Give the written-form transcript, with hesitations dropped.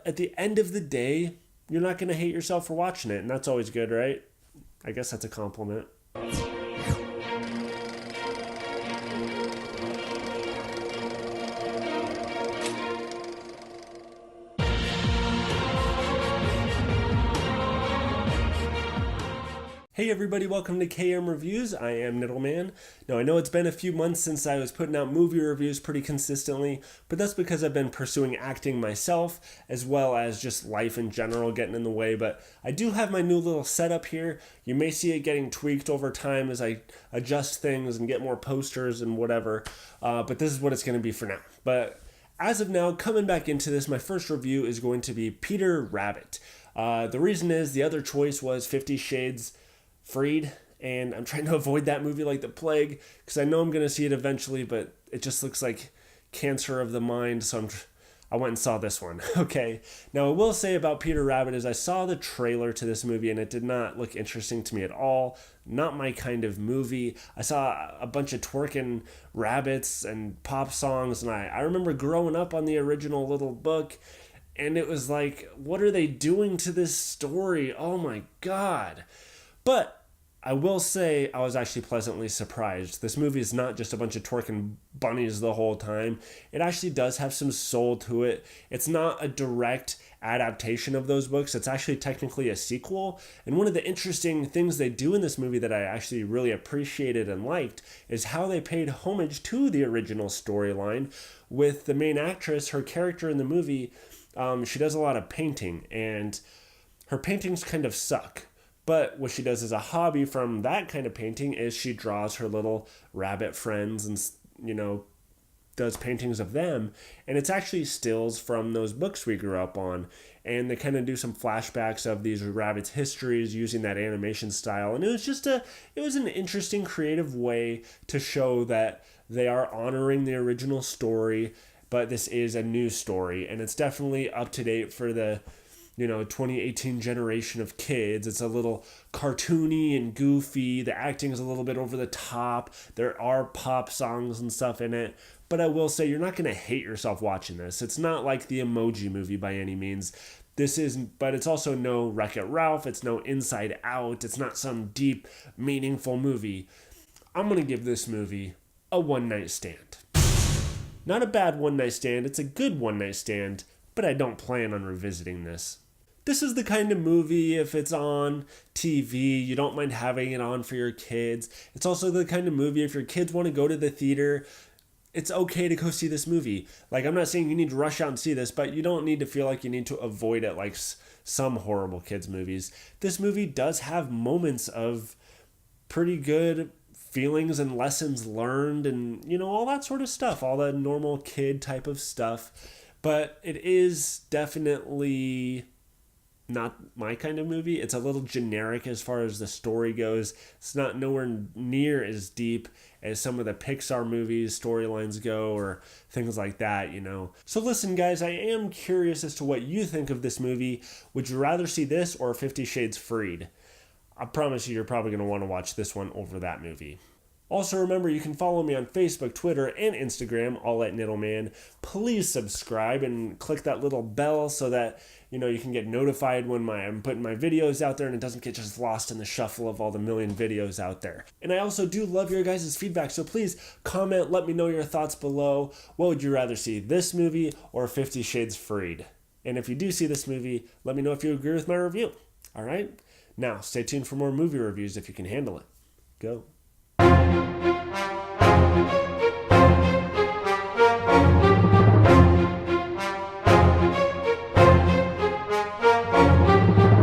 At the end of the day, you're not going to hate yourself for watching it, and that's always good, right? I guess that's a compliment. Hey everybody, welcome to KM Reviews. I am Niddleman. Now I know it's been a few months since I was putting out movie reviews pretty consistently, but that's because I've been pursuing acting myself, as well as just life in general getting in the way. But I do have my new little setup here. You may see it getting tweaked over time as I adjust things and get more posters and whatever, but this is what it's going to be for now. But as of now, coming back into this, my first review is going to be Peter Rabbit. The reason is the other choice was 50 Shades Freed, and I'm trying to avoid that movie like the plague because I know I'm going to see it eventually, but it just looks like cancer of the mind, so I went and saw this one. Okay, now I will say about Peter Rabbit is I saw the trailer to this movie and it did not look interesting to me at all. Not my kind of movie. I saw a bunch of twerking rabbits and pop songs, and I remember growing up on the original little book, and it was like, what are they doing to this story? Oh my god. But I will say I was actually pleasantly surprised. This movie is not just a bunch of twerking bunnies the whole time. It actually does have some soul to it. It's not a direct adaptation of those books. It's actually technically a sequel. And one of the interesting things they do in this movie that I actually really appreciated and liked is how they paid homage to the original storyline with the main actress. Her character in the movie, she does a lot of painting, and her paintings kind of suck. But what she does as a hobby from that kind of painting is she draws her little rabbit friends and, does paintings of them. And it's actually stills from those books we grew up on. And they kind of do some flashbacks of these rabbits' histories using that animation style. And it was an interesting creative way to show that they are honoring the original story, but this is a new story. And it's definitely up to date for the 2018 generation of kids. It's a little cartoony and goofy. The acting is a little bit over the top. There are pop songs and stuff in it. But I will say you're not going to hate yourself watching this. It's not like the Emoji Movie by any means. But it's also no Wreck-It Ralph. It's no Inside Out. It's not some deep, meaningful movie. I'm going to give this movie a one-night stand. Not a bad one-night stand. It's a good one-night stand, but I don't plan on revisiting this. This is the kind of movie, if it's on TV, you don't mind having it on for your kids. It's also the kind of movie, if your kids want to go to the theater, it's okay to go see this movie. Like, I'm not saying you need to rush out and see this, but you don't need to feel like you need to avoid it like some horrible kids' movies. This movie does have moments of pretty good feelings and lessons learned and, all that sort of stuff, all the normal kid type of stuff. But it is definitely not my kind of movie. It's a little generic as far as the story goes. It's not nowhere near as deep as some of the Pixar movies storylines go or things like that, So listen, guys, I am curious as to what you think of this movie. Would you rather see this or 50 Shades Freed? I promise you're probably going to want to watch this one over that movie. Also, remember, you can follow me on Facebook, Twitter, and Instagram, all at Niddleman. Please subscribe and click that little bell so that, you can get notified when I'm putting my videos out there and it doesn't get just lost in the shuffle of all the million videos out there. And I also do love your guys' feedback, so please comment, let me know your thoughts below. What would you rather see, this movie or 50 Shades Freed? And if you do see this movie, let me know if you agree with my review. All right? Now, stay tuned for more movie reviews if you can handle it. Go.